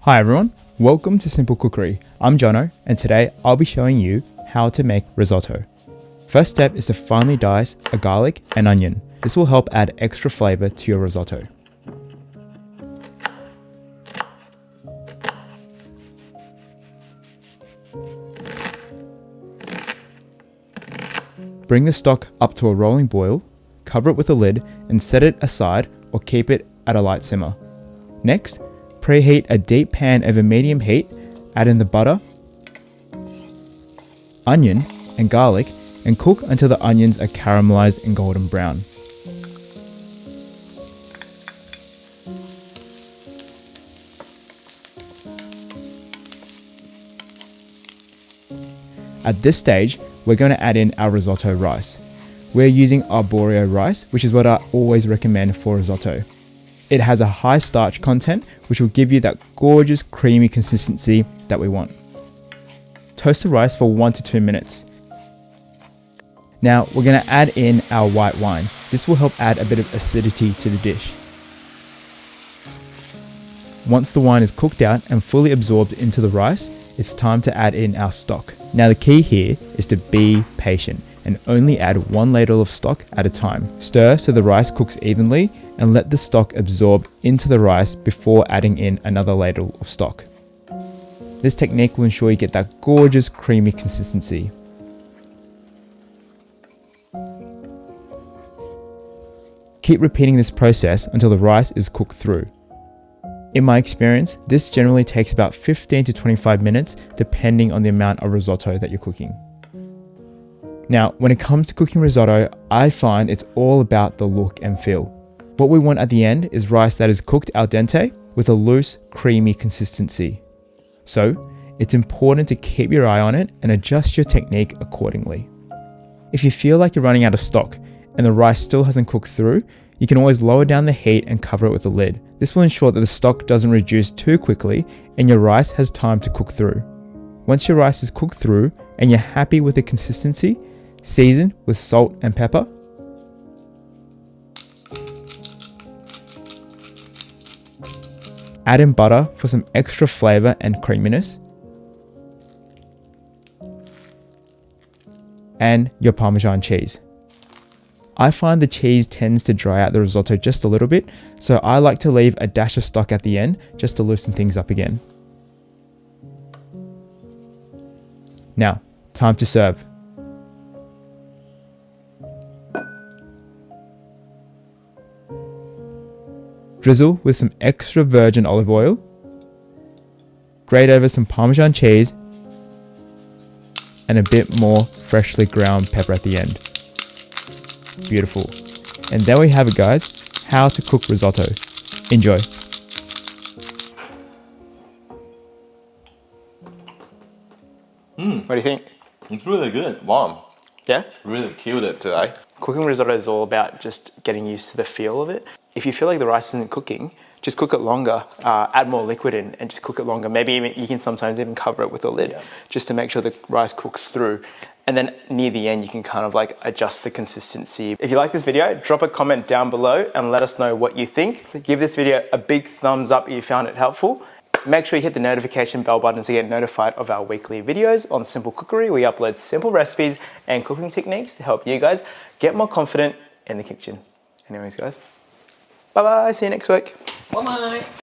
Hi everyone, welcome to Simple Cookery. I'm Jono and today I'll be showing you how to make risotto. First step is to finely dice a garlic and onion. This will help add extra flavor to your risotto. Bring the stock up to a rolling boil, cover it with a lid and set it aside or keep it at a light simmer. Next, preheat a deep pan over medium heat, add in the butter, onion and garlic and cook until the onions are caramelized and golden brown. At this stage, we're going to add in our risotto rice. We're using Arborio Rice, which is what I always recommend for risotto. It has a high starch content, which will give you that gorgeous creamy consistency that we want. Toast the rice for 1 to 2 minutes. Now we're going to add in our white wine. This will help add a bit of acidity to the dish. Once the wine is cooked out and fully absorbed into the rice, it's time to add in our stock. Now the key here is to be patient and only add 1 ladle of stock at a time. Stir so the rice cooks evenly and let the stock absorb into the rice before adding in another ladle of stock. This technique will ensure you get that gorgeous creamy consistency. Keep repeating this process until the rice is cooked through. In my experience, this generally takes about 15 to 25 minutes depending on the amount of risotto that you're cooking. Now, when it comes to cooking risotto, I find it's all about the look and feel. What we want at the end is rice that is cooked al dente with a loose, creamy consistency. So, it's important to keep your eye on it and adjust your technique accordingly. If you feel like you're running out of stock and the rice still hasn't cooked through, you can always lower down the heat and cover it with a lid. This will ensure that the stock doesn't reduce too quickly and your rice has time to cook through. Once your rice is cooked through and you're happy with the consistency, season with salt and pepper. Add in butter for some extra flavor and creaminess. And your Parmesan cheese. I find the cheese tends to dry out the risotto just a little bit, so I like to leave a dash of stock at the end just to loosen things up again. Now, time to serve. Drizzle with some extra virgin olive oil. Grate over some Parmesan cheese and a bit more freshly ground pepper at the end. Beautiful. And there we have it, guys. How to cook risotto. Enjoy. What do you think? It's really good. Wow. Yeah? Really killed it today. Cooking risotto is all about just getting used to the feel of it. If you feel like the rice isn't cooking, just cook it longer, add more liquid in and just cook it longer. Maybe even, you can sometimes even cover it with a lid just to make sure the rice cooks through. And then near the end, you can kind of like adjust the consistency. If you like this video, drop a comment down below and let us know what you think. Give this video a big thumbs up if you found it helpful. Make sure you hit the notification bell button to get notified of our weekly videos on Simple Cookery. We upload simple recipes and cooking techniques to help you guys get more confident in the kitchen. Anyways, guys, bye-bye. See you next week. Bye-bye.